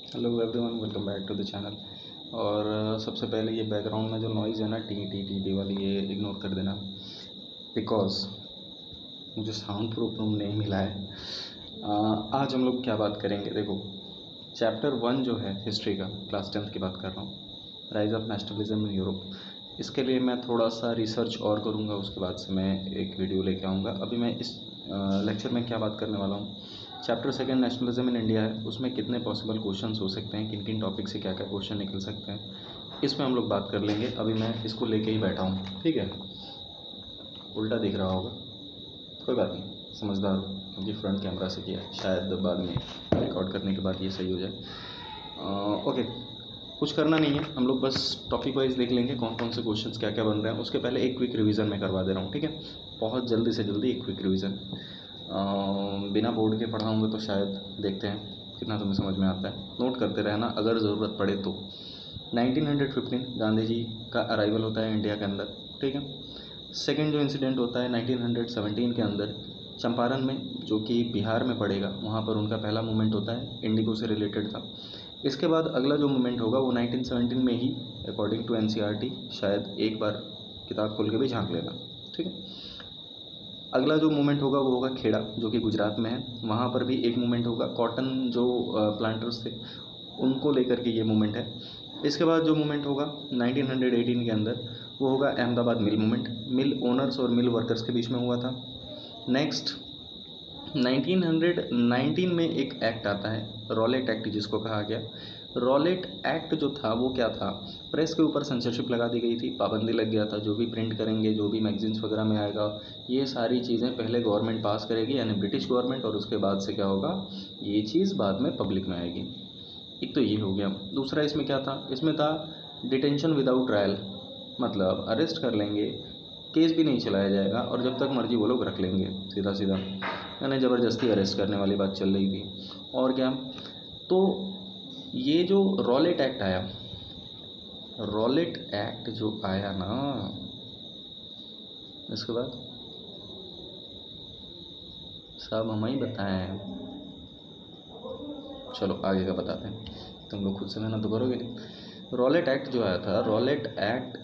Hello everyone, welcome back to the channel. और सबसे पहले ये बैकग्राउंड में जो नॉइज़ है ना, टी टी टी टी वाली, ये इग्नोर कर देना, बिकॉज मुझे साउंड प्रूफ रूम नहीं मिला है। आज हम लोग क्या बात करेंगे, देखो चैप्टर 1 जो है हिस्ट्री का, क्लास 10th की बात कर रहा हूँ, rise of nationalism in Europe. इसके लिए मैं थोड़ा सा रिसर्च और करूँगा, उसके बाद से मैं एक वीडियो लेके आऊँगा। अभी मैं इस लेक्चर में क्या बात करने वाला हूँ, चैप्टर 2 नेशनलिज्म इन इंडिया है, उसमें कितने पॉसिबल क्वेश्चंस हो सकते हैं, किन किन टॉपिक से क्या क्या क्वेश्चन निकल सकते हैं, इसमें हम लोग बात कर लेंगे। अभी मैं इसको लेके ही बैठा हूँ, ठीक है। उल्टा दिख रहा होगा, कोई बात नहीं, समझदार हो, क्योंकि फ्रंट कैमरा से किया है, शायद बाद में रिकॉर्ड करने के बाद ये सही हो जाए। ओके, कुछ करना नहीं है, हम लोग बस टॉपिक वाइज देख लेंगे कौन कौन से क्वेश्चंस क्या क्या बन रहे हैं। उसके पहले एक क्विक रिवीजन मैं करवा दे रहा हूँ, ठीक है। बहुत जल्दी से जल्दी एक क्विक रिवीजन, बिना बोर्ड के पढ़ाऊँगा तो शायद देखते हैं कितना तुम्हें समझ में आता है। नोट करते रहना अगर ज़रूरत पड़े तो। 1915 गांधी जी का अराइवल होता है इंडिया के अंदर, ठीक है। सेकेंड जो इंसिडेंट होता है 1917 के अंदर, चंपारण में, जो कि बिहार में पड़ेगा, वहाँ पर उनका पहला मूवमेंट होता है, इंडिगो से रिलेटेड था। इसके बाद अगला जो मूवमेंट होगा वो 1917 में ही, अकॉर्डिंग टू एनसीईआरटी, शायद एक बार किताब खोल के भी झांक लेना, ठीक है। अगला जो मूवमेंट होगा वो होगा खेड़ा, जो कि गुजरात में है, वहाँ पर भी एक मूवमेंट होगा, कॉटन जो प्लांटर्स थे उनको लेकर के ये मूवमेंट है। इसके बाद जो मूवमेंट होगा 1918 के अंदर, वो होगा अहमदाबाद मिल मूवमेंट, मिल ओनर्स और मिल वर्कर्स के बीच में हुआ था। नेक्स्ट 1919 में एक एक्ट आता है, रॉलेट एक्ट जिसको कहा गया। रॉलेट एक्ट जो था वो क्या था, प्रेस के ऊपर सेंसरशिप लगा दी गई थी, पाबंदी लग गया था, जो भी प्रिंट करेंगे, जो भी मैगजीन्स वगैरह में आएगा, ये सारी चीज़ें पहले गवर्नमेंट पास करेगी, यानी ब्रिटिश गवर्नमेंट, और उसके बाद से क्या होगा, ये चीज़ बाद में पब्लिक में आएगी। एक तो ये हो गया। दूसरा इसमें क्या था, इसमें था डिटेंशन विदाउट ट्रायल, मतलब अरेस्ट कर लेंगे, केस भी नहीं चलाया जाएगा, और जब तक मर्जी वो लोग रख लेंगे, सीधा सीधा, यानी ज़बरदस्ती अरेस्ट करने वाली बात चल रही थी। और क्या, तो ये जो रॉलेट एक्ट आया, रॉलेट एक्ट जो आया ना, इसके बाद सब हम ही बताएं, चलो आगे का बताते हैं, तुम लोग खुद से मेहनत तो करोगे नहीं। रॉलेट एक्ट जो आया था, रॉलेट एक्ट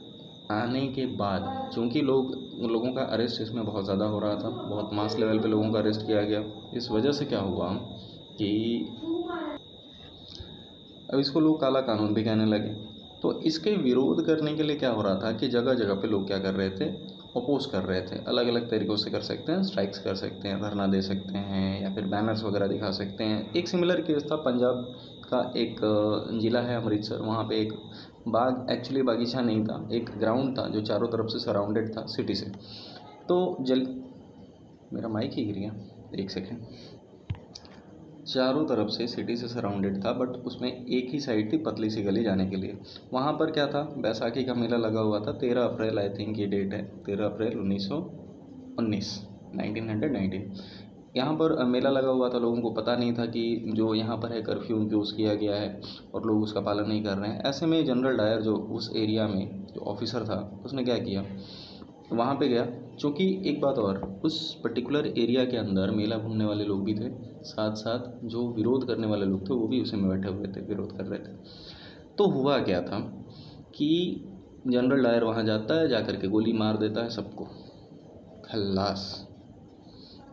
आने के बाद, चूँकि लोगों का अरेस्ट इसमें बहुत ज़्यादा हो रहा था, बहुत मास लेवल पे लोगों का अरेस्ट किया गया, इस वजह से क्या हुआ कि अब इसको लोग काला कानून भी कहने लगे। तो इसके विरोध करने के लिए क्या हो रहा था कि जगह जगह पे लोग क्या कर रहे थे, अपोज कर रहे थे। अलग अलग तरीक़ों से कर सकते हैं, स्ट्राइक्स कर सकते हैं, धरना दे सकते हैं, या फिर बैनर्स वगैरह दिखा सकते हैं। एक सिमिलर केस था पंजाब का, एक ज़िला है अमृतसर, वहाँ पे एक बाग, एक्चुअली बागीचा नहीं था, एक ग्राउंड था जो चारों तरफ से सराउंडेड था सिटी से। तो मेरा माइक ही गिर गया, एक सेकेंड। चारों तरफ से सिटी से सराउंडेड था, बट उसमें एक ही साइड थी पतली सी गली जाने के लिए। वहाँ पर क्या था, बैसाखी का मेला लगा हुआ था, 13 अप्रैल आई थिंक ये डेट है, 13 अप्रैल 1919 यहाँ पर मेला लगा हुआ था। लोगों को पता नहीं था कि जो यहाँ पर है कर्फ्यू इम्प्यूज़ किया गया है और लोग उसका पालन नहीं कर रहे हैं। ऐसे में जनरल डायर जो उस एरिया में जो ऑफिसर था, उसने क्या किया, वहाँ पे गया। चूँकि एक बात और, उस पर्टिकुलर एरिया के अंदर मेला घूमने वाले लोग भी थे, साथ साथ जो विरोध करने वाले लोग थे वो भी उसी में बैठे हुए थे, विरोध कर रहे थे। तो हुआ क्या था कि जनरल डायर वहाँ जाता है, जाकर के गोली मार देता है सबको, खल्लास।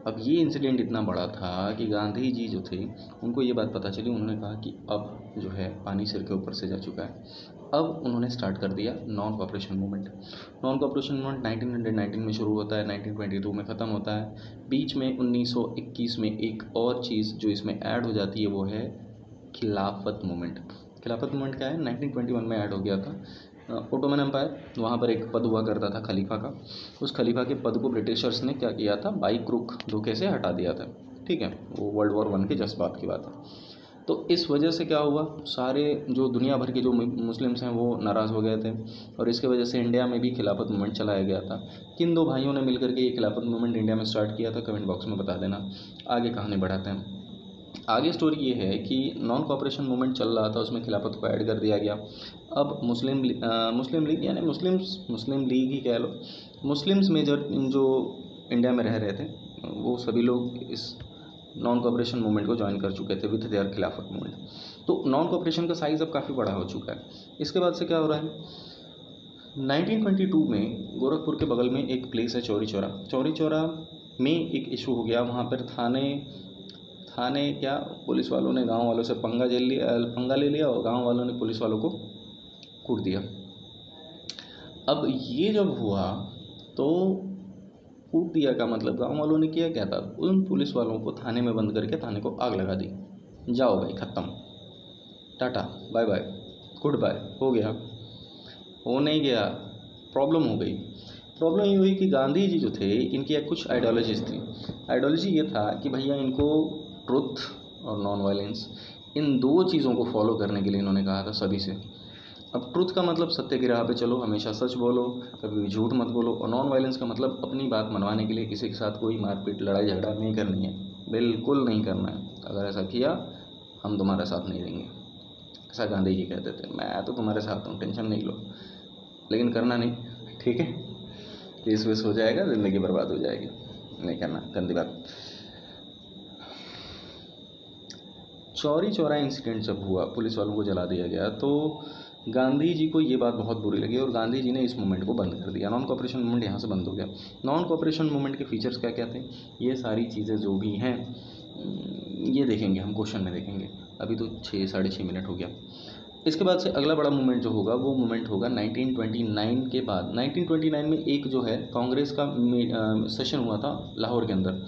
अब ये इंसिडेंट इतना बड़ा था कि गांधी जी जो थे उनको ये बात पता चली, उन्होंने कहा कि अब जो है पानी सिर के ऊपर से जा चुका है। अब उन्होंने स्टार्ट कर दिया non cooperation movement. Non cooperation movement 1919 में शुरू होता है, 1922 में ख़त्म होता है। बीच में 1921 में एक और चीज़ जो इसमें ऐड हो जाती है वो है खिलाफत मूवमेंट। खिलाफत मूवमेंट क्या है, 1921 में ऐड हो गया था। ओटोमन एम्पायर, वहाँ पर एक पद हुआ करता था खलीफा का, उस खलीफा के पद को ब्रिटिशर्स ने क्या किया था, बाई क्रुक धोखे से हटा दिया था, ठीक है। वो वर्ल्ड वॉर 1 के जस्ट बाद की बात है। तो इस वजह से क्या हुआ, सारे जो दुनिया भर के जो मुस्लिम्स हैं वो नाराज़ हो गए थे, और इसके वजह से इंडिया में भी खिलाफत मूवमेंट चलाया गया था। किन दो भाइयों ने मिलकर के ये खिलाफत मूवमेंट इंडिया में स्टार्ट किया था, कमेंट बॉक्स में बता देना। आगे कहानी बढ़ाते हैं। आगे स्टोरी ये है कि नॉन कॉपरेशन मूवमेंट चल रहा था, उसमें खिलाफत को ऐड कर दिया गया। अब मुस्लिम लीग यानी मुस्लिम लीग ही कह लो, मुस्लिम्स मेजर जो इंडिया में रह रहे थे, वो सभी लोग इस नॉन कॉपरेशन मूवमेंट को ज्वाइन कर चुके थे विद देयर खिलाफत मूवमेंट। तो नॉन कोऑपरेशन का साइज़ अब काफ़ी बड़ा हो चुका है। इसके बाद से क्या हो रहा है, 1922 में गोरखपुर के बगल में एक प्लेस है चौरी चौरा। चौरी चौरा में एक इशू हो गया, वहाँ पर थाने थाने क्या, पुलिस वालों ने गांव वालों से पंगा ले लिया और गांव वालों ने पुलिस वालों को कूट दिया। अब ये जब हुआ तो कूट दिया का मतलब गांव वालों ने किया क्या था, उन पुलिस वालों को थाने में बंद करके थाने को आग लगा दी। जाओ भाई, ख़त्म, tata bye bye, goodbye, हो गया। हो नहीं गया, प्रॉब्लम हो गई। प्रॉब्लम ये हुई कि गांधी जी जो थे, इनकी एक कुछ आइडियोलॉजीज थी। आइडियोलॉजी ये था कि भैया इनको ट्रुथ और नॉन वायलेंस, इन दो चीज़ों को फॉलो करने के लिए इन्होंने कहा था सभी से। अब ट्रुथ का मतलब सत्य की राह पे चलो, हमेशा सच बोलो, कभी भी झूठ मत बोलो। और नॉन वायलेंस का मतलब अपनी बात मनवाने के लिए किसी के साथ कोई मारपीट लड़ाई झगड़ा नहीं करनी है, बिल्कुल नहीं करना है। अगर ऐसा किया हम तुम्हारा साथ नहीं देंगे, ऐसा गांधी जी कहते थे। मैं तो तुम्हारे साथ हूँ, टेंशन नहीं लो, लेकिन करना नहीं, ठीक है, केस वेस हो जाएगा, ज़िंदगी बर्बाद हो जाएगी, नहीं करना, गंदी बात। चौरी चौरा इंसिडेंट जब हुआ, पुलिस वालों को जला दिया गया, तो गांधी जी को ये बात बहुत बुरी लगी और गांधी जी ने इस मूवमेंट को बंद कर दिया। नॉन कोऑपरेशन मूवमेंट यहाँ से बंद हो गया। नॉन कोऑपरेशन मूवमेंट के फीचर्स क्या क्या थे, ये सारी चीज़ें जो भी हैं ये देखेंगे हम, क्वेश्चन में देखेंगे। अभी तो 6 साढ़े 6 मिनट हो गया। इसके बाद से अगला बड़ा मूवमेंट जो होगा वो मूवमेंट होगा 1929 के बाद। 1929 में एक जो है कांग्रेस का सेशन हुआ था लाहौर के अंदर।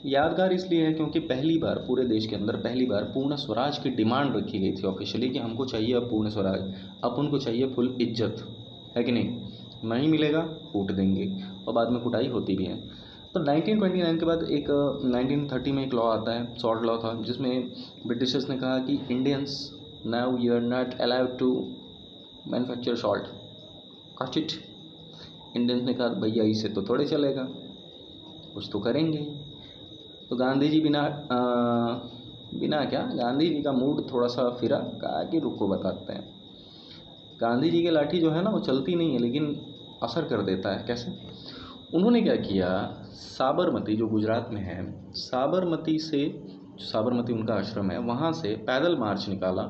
यादगार इसलिए है क्योंकि पहली बार पूरे देश के अंदर पहली बार पूर्ण स्वराज की डिमांड रखी गई थी ऑफिशियली कि हमको चाहिए अब पूर्ण स्वराज, अपन को चाहिए फुल इज्जत, है कि नहीं मिलेगा कूट देंगे, और बाद में कुटाई होती भी है। तो 1929 के बाद एक 1930 में एक लॉ आता है, सॉल्ट लॉ था, जिसमें ब्रिटिशर्स ने कहा कि Indians now you are not allowed to manufacture salt, caught it. Indians ने कहा भैया इसे तो थोड़े चलेगा, कुछ तो करेंगे। तो गांधी जी बिना क्या, गांधी जी का मूड थोड़ा सा फिरा, कहा कि रुको बताते हैं। गांधी जी की लाठी जो है ना वो चलती नहीं है लेकिन असर कर देता है। कैसे? उन्होंने क्या किया, साबरमती जो गुजरात में है, साबरमती से, साबरमती उनका आश्रम है, वहाँ से पैदल मार्च निकाला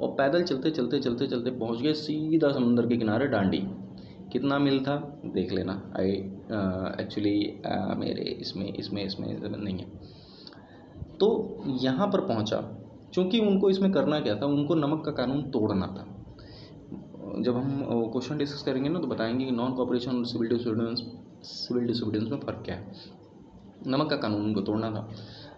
और पैदल चलते चलते चलते चलते पहुँच गए सीधा समुंदर के किनारे दांडी। कितना मील था देख लेना, आई एक्चुअली मेरे इसमें नहीं है। तो यहाँ पर पहुँचा, चूँकि उनको इसमें करना क्या था, उनको नमक का कानून तोड़ना था। जब हम क्वेश्चन डिस्कस करेंगे ना तो बताएंगे कि नॉन कोऑपरेशन और सिविल डिसोबीडियंस में फ़र्क क्या है। नमक का कानून उनको तोड़ना था।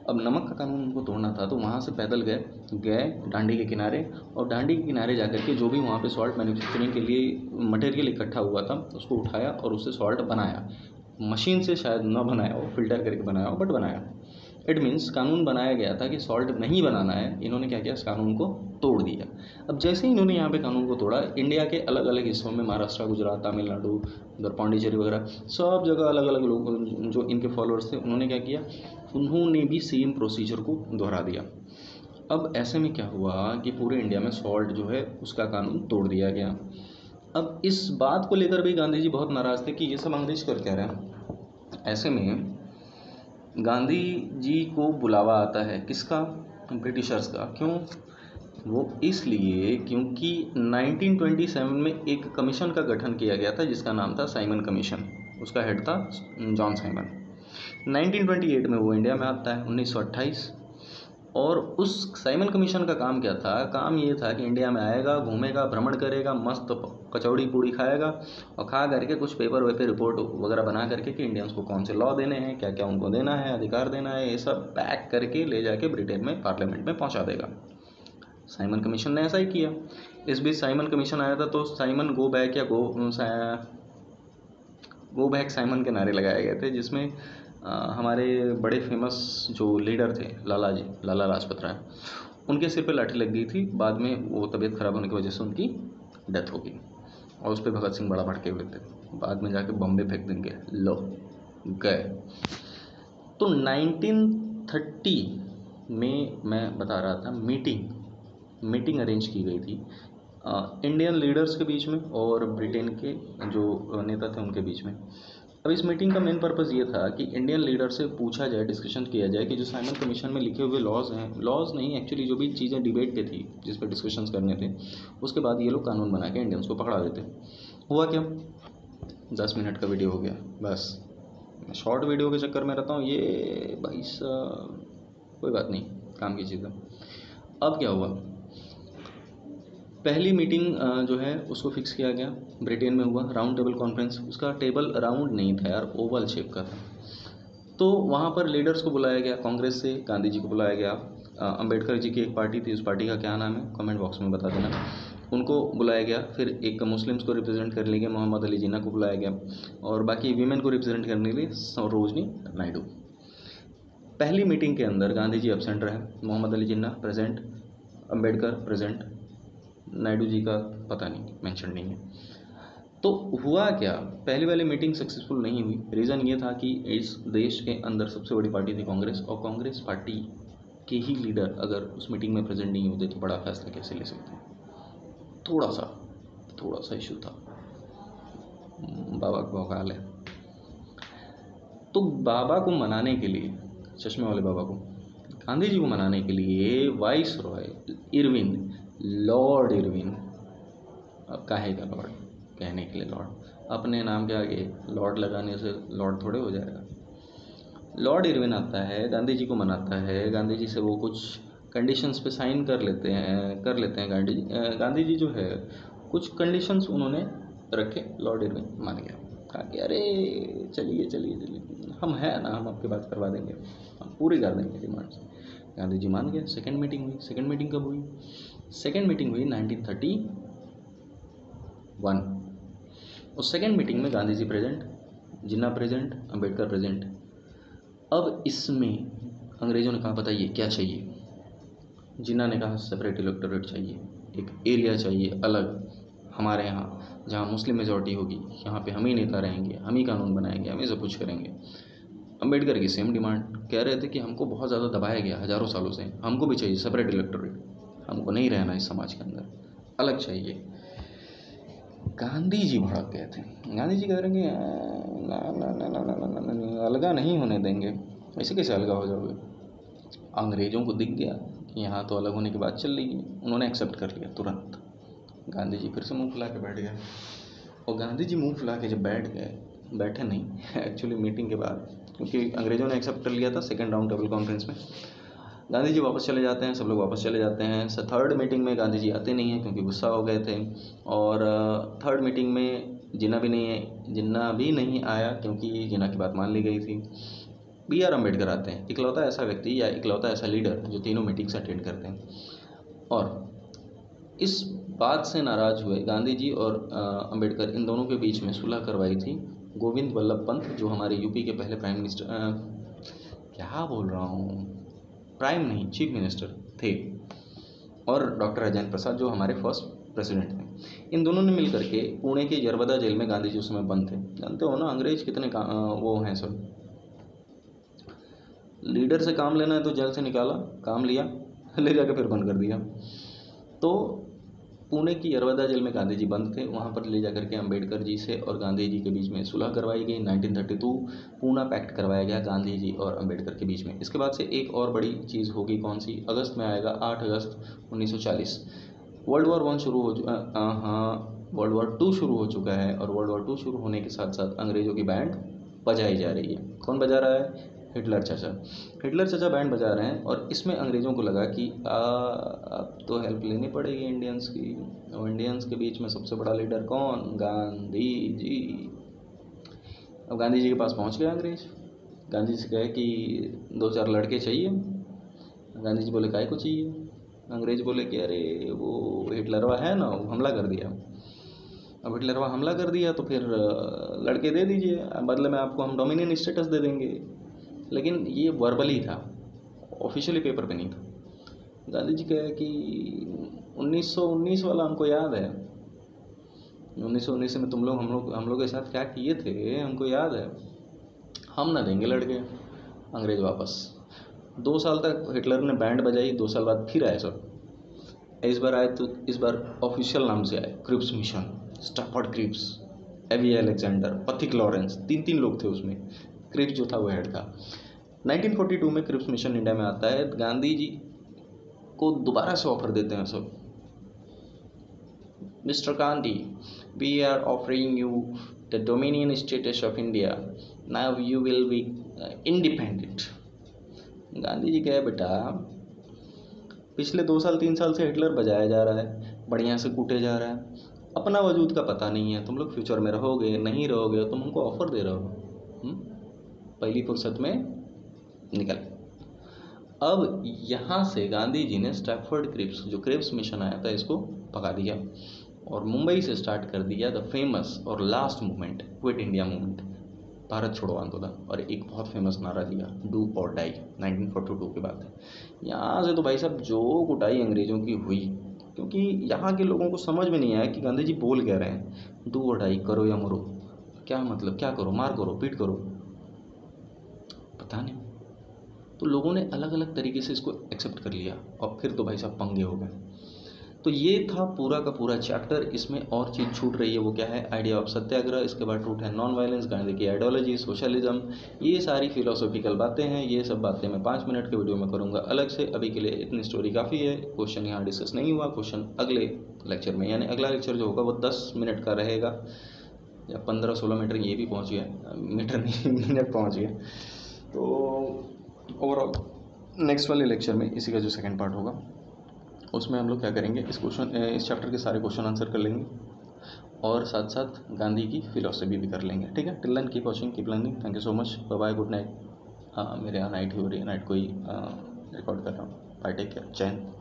अब नमक का कानून उनको तोड़ना था तो वहाँ से पैदल गए दांडी के किनारे, और दांडी के किनारे जाकर के जो भी वहाँ पे सॉल्ट मैन्युफैक्चरिंग के लिए मटेरियल इकट्ठा हुआ था उसको उठाया और उससे सॉल्ट बनाया। मशीन से शायद ना बनाया हो, फिल्टर करके बनाया हो, बट बनाया। इट मीन्स कानून बनाया गया था कि सॉल्ट नहीं बनाना है। इन्होंने क्या किया, इस कानून को तोड़ दिया। अब जैसे ही इन्होंने यहाँ पे कानून को तोड़ा, इंडिया के अलग अलग हिस्सों में, महाराष्ट्र, गुजरात, तमिलनाडु, उधर पांडिचेरी वगैरह, सब जगह अलग अलग लोग जो इनके फॉलोअर्स थे उन्होंने क्या किया, उन्होंने भी सेम प्रोसीजर को दोहरा दिया। अब ऐसे में क्या हुआ कि पूरे इंडिया में सॉल्ट जो है उसका कानून तोड़ दिया गया। अब इस बात को लेकर भी गांधी जी बहुत नाराज़ थे कि ये सब अंग्रेज कर क्या रहे हैं। ऐसे में गांधी जी को बुलावा आता है, किसका, ब्रिटिशर्स का। क्यों? वो इसलिए क्योंकि 1927 में एक कमीशन का गठन किया गया था जिसका नाम था साइमन कमीशन। उसका हेड था जॉन साइमन। 1928 में वो इंडिया में आता है, 1928। और उस साइमन कमीशन का काम क्या था, काम ये था कि इंडिया में आएगा, घूमेगा, भ्रमण करेगा, मस्त कचौड़ी पूड़ी खाएगा और खा करके कुछ पेपर वेपर रिपोर्ट वगैरह बना करके कि इंडियंस को कौन से लॉ देने हैं, क्या क्या उनको देना है, अधिकार देना है, ये सब पैक करके ले जाके ब्रिटेन में पार्लियामेंट में पहुंचा देगा। साइमन कमीशन ने ऐसा ही किया। इस बीच साइमन कमीशन आया था तो साइमन गो बैक या गो बैक साइमन के नारे लगाए गए थे, जिसमें हमारे बड़े फेमस जो लीडर थे लाला लाजपत राय, उनके सिर पे लाठी लग गई थी। बाद में वो तबीयत ख़राब होने की वजह से उनकी डेथ हो गई और उस पर भगत सिंह बड़ा भड़के हुए थे। बाद में जाके बॉम्बे फेंक देंगे, लो गए। तो 1930 में मैं बता रहा था, मीटिंग अरेंज की गई थी इंडियन लीडर्स के बीच में और ब्रिटेन के जो नेता थे उनके बीच में। अब इस मीटिंग का मेन पर्पज़ ये था कि इंडियन लीडर से पूछा जाए, डिस्कशन किया जाए कि जो साइमन कमीशन में लिखे हुए लॉज हैं, लॉज नहीं एक्चुअली जो भी चीज़ें डिबेट पे थी जिस पर डिस्कशंस करने थे, उसके बाद ये लोग कानून बना के इंडियंस को पकड़ा देते। हुआ क्या, 10 मिनट का वीडियो हो गया बस। मैं शॉर्ट वीडियो के चक्कर में रहता हूँ, ये भाई साहब कोई बात नहीं, काम की चीज़ है। अब क्या हुआ, पहली मीटिंग जो है उसको फिक्स किया गया, ब्रिटेन में हुआ राउंड टेबल कॉन्फ्रेंस। उसका टेबल राउंड नहीं था यार, ओवल शेप का था। तो वहाँ पर लीडर्स को बुलाया गया, कांग्रेस से गांधी जी को बुलाया गया, अंबेडकर जी की एक पार्टी थी, उस पार्टी का क्या नाम है कमेंट बॉक्स में बता देना, उनको बुलाया गया। फिर एक मुस्लिम्स को रिप्रेजेंट करने के लिए मोहम्मद अली जिन्ना को बुलाया गया, और बाकी वीमेन को रिप्रेजेंट करने के लिए सरोजनी नायडू। पहली मीटिंग के अंदर गांधी जी एब्सेंट रहे, मोहम्मद अली जिन्ना प्रेजेंट, अंबेडकर प्रेजेंट, नायडू जी का पता नहीं, मेंशन नहीं है। तो हुआ क्या, पहली वाली मीटिंग सक्सेसफुल नहीं हुई। रीज़न ये था कि इस देश के अंदर सबसे बड़ी पार्टी थी कांग्रेस, और कांग्रेस पार्टी के ही लीडर अगर उस मीटिंग में प्रेजेंट नहीं होते तो बड़ा फैसला कैसे ले सकते हैं। थोड़ा सा इशू था, बाबा का भौकाल है। तो बाबा को मनाने के लिए, चश्मे वाले बाबा को, गांधी जी को मनाने के लिए vice Roy Irwin, Lord Irwin, अब काहे का लॉर्ड, कहने के लिए लॉर्ड, अपने नाम के आगे लॉर्ड लगाने से लॉर्ड थोड़े हो जाएगा। लॉर्ड इरविन आता है, गांधी जी को मनाता है, गांधी जी से वो कुछ कंडीशंस पे साइन कर लेते हैं गांधी जी जो है कुछ कंडीशंस उन्होंने रखे, लॉर्ड इरविन मान गया, कहा कि अरे चलिए हम हैं ना, हम आपकी बात करवा देंगे, हम पूरी कर देंगे डिमांड्स। गांधी जी मान गए। सेकेंड मीटिंग हुई। सेकेंड मीटिंग कब हुई? सेकेंड मीटिंग हुई 1931। उस सेकेंड मीटिंग में गांधी जी प्रेजेंट, जिन्ना प्रेजेंट, अंबेडकर प्रेजेंट। अब इसमें अंग्रेज़ों ने कहा बताइए क्या चाहिए। जिन्ना ने कहा सेपरेट इलेक्टोरेट चाहिए, एक एरिया चाहिए अलग हमारे यहाँ, जहाँ मुस्लिम मेजॉरिटी होगी, यहाँ पे हम ही नेता रहेंगे, हम ही कानून बनाएंगे, हम ही सब कुछ करेंगे। अंबेडकर की सेम डिमांड, कह रहे थे कि हमको बहुत ज़्यादा दबाया गया हज़ारों सालों से, हमको भी चाहिए सेपरेट इलेक्टोरेट, हमको नहीं रहना इस समाज के अंदर, अलग चाहिए। गांधी जी भड़क गए थे। गांधी जी कह रहे हैं कि ना ना ना ना ना ना ना ना, अलगा नहीं होने देंगे। ऐसे कैसे अलगा हो जाओगे? अंग्रेज़ों को दिख गया कि यहाँ तो अलग होने की बात चल रही है, उन्होंने एक्सेप्ट कर लिया तुरंत। गांधी जी फिर से मुंह फुला के बैठ गए, और गांधी जी मुंह फुला के जब बैठ गए, बैठे नहीं एक्चुअली मीटिंग के बाद, क्योंकि अंग्रेज़ों ने एक्सेप्ट कर लिया था सेकेंड राउंड टेबल कॉन्फ्रेंस में, गांधी जी वापस चले जाते हैं, सब लोग वापस चले जाते हैं। थर्ड मीटिंग में गांधी जी आते नहीं हैं क्योंकि गुस्सा हो गए थे, और थर्ड मीटिंग में जिन्ना भी नहीं आया क्योंकि जिन्ना की बात मान ली गई थी। B.R. अम्बेडकर आते हैं, इकलौता ऐसा व्यक्ति या इकलौता ऐसा लीडर जो तीनों मीटिंग्स अटेंड करते हैं। और इस बात से नाराज़ हुए गांधी जी और अम्बेडकर, इन दोनों के बीच में सुलह करवाई थी गोविंद वल्लभ पंत, जो हमारे यूपी के पहले प्राइम मिनिस्टर, क्या बोल रहा हूँ, प्राइम नहीं चीफ मिनिस्टर थे, और डॉक्टर राजेंद्र प्रसाद जो हमारे फर्स्ट प्रेसिडेंट थे। इन दोनों ने मिलकर के पुणे के यरवदा जेल में, गांधी जी उस समय बंद थे, जानते हो ना अंग्रेज कितने वो हैं सब, लीडर से काम लेना है तो जेल से निकाला, काम लिया, ले जाकर फिर बंद कर दिया। तो पुणे की यरवदा जेल में गांधी जी बंद थे, वहाँ पर ले जाकर के अम्बेडकर जी से और गांधी जी के बीच में सुलह करवाई गई। 1932 पूना पैक्ट करवाया गया गांधी जी और अम्बेडकर के बीच में। इसके बाद से एक और बड़ी चीज़ होगी, कौन सी, अगस्त में आएगा, 8 अगस्त 1940। वर्ल्ड वॉर 1 शुरू हो वर्ल्ड वॉर 2 शुरू हो चुका है, और वर्ल्ड वॉर 2 शुरू होने के साथ साथ अंग्रेज़ों की बैंड बजाई जा रही है। कौन बजा रहा है? हिटलर चाचा बैंड बजा रहे हैं। और इसमें अंग्रेज़ों को लगा कि अब तो हेल्प लेनी पड़ेगी इंडियंस की, और इंडियंस के बीच में सबसे बड़ा लीडर कौन? गांधी जी। अब गांधी जी के पास पहुंच गए अंग्रेज, गांधी जी से कहे कि 2-4 लड़के चाहिए। गांधी जी बोले काहे को चाहिए? अंग्रेज बोले कि अरे वो हिटलरवा है ना, वो हमला कर दिया। अब हिटलरवा हमला कर दिया तो फिर लड़के दे दीजिए, बदले में आपको हम डोमिनियन स्टेटस दे देंगे। लेकिन ये वर्बली था, ऑफिशियली पेपर पे नहीं था। गांधी जी कहे कि 1919 वाला हमको याद है, 1919 में हम लोग के साथ क्या किए थे हमको याद है, हम ना देंगे लड़के। अंग्रेज वापस। 2 साल तक हिटलर ने बैंड बजाई, 2 साल बाद फिर आए सब। इस बार आए तो इस बार ऑफिशियल नाम से आए, क्रिप्स मिशन, स्टैफर्ड क्रिप्स, एवी अलेक्जेंडर, पथिक लॉरेंस, 3 लोग थे उसमें। क्रिप्स जो था वो हेड था। 1942 में क्रिप्स मिशन इंडिया में आता है। गांधी जी को दोबारा से ऑफर देते हैं सब, mister Gandhi, we are offering you the dominion status of India, now you will be independent. Gandhi ji कहे, बेटा पिछले 2 साल 3 साल से हिटलर बजाया जा रहा है, बढ़िया से कूटे जा रहा है, अपना वजूद का पता नहीं है, तुम लोग फ्यूचर में रहोगे नहीं रहोगे, तुम हमको ऑफर दे रहे हो, पहली फुर्सत में निकल। अब यहाँ से गांधी जी ने स्टैफर्ड क्रिप्स, जो क्रिप्स मिशन आया था, इसको भगा दिया और मुंबई से स्टार्ट कर दिया द फेमस और last movement, quit India movement, Bharat छोड़ो आंदोलन। और एक बहुत फेमस नारा दिया, डू और डाई। 1942 की बात है। यहाँ से तो भाई साहब जो कुटाई अंग्रेज़ों की हुई, क्योंकि यहाँ के लोगों को समझ में नहीं आया कि गांधी जी बोल कह रहे हैं, डू और डाई, करो या मरो। क्या मतलब, क्या करो, मार करो, पीट करो, पता नहीं। तो लोगों ने अलग अलग तरीके से इसको एक्सेप्ट कर लिया और फिर तो भाई साहब पंगे हो गए। तो ये था पूरा का पूरा चैप्टर। इसमें और चीज़ छूट रही है, वो क्या है, आइडिया ऑफ सत्याग्रह, इसके बाद रूट है नॉन वायलेंस, गांधी की आइडियोलॉजी, सोशलिज्म, ये सारी फिलोसॉफिकल बातें हैं। ये सब बातें मैं 5 मिनट के वीडियो में करूँगा अलग से। अभी के लिए इतनी स्टोरी काफ़ी है। क्वेश्चन यहाँ डिस्कस नहीं हुआ, क्वेश्चन अगले लेक्चर में, यानी अगला लेक्चर जो होगा वो 10 मिनट का रहेगा, या 15-16 मीटर, ये भी पहुँच गया, मीटर नहीं मिनट पहुँच गया। तो ओवरऑल नेक्स्ट वाले लेक्चर में इसी का जो सेकंड पार्ट होगा उसमें हम लोग क्या करेंगे, इस चैप्टर के सारे क्वेश्चन आंसर कर लेंगे और साथ साथ गांधी की फिलॉसफी भी कर लेंगे। ठीक है, till then keep watching, keep learning, thank you so much, bye bye, good night. हाँ, मेरे यहाँ नाइट ही हो रही है, नाइट को ही रिकॉर्ड कर रहा हूँ। बाय, टेक केयर, जय हिंद।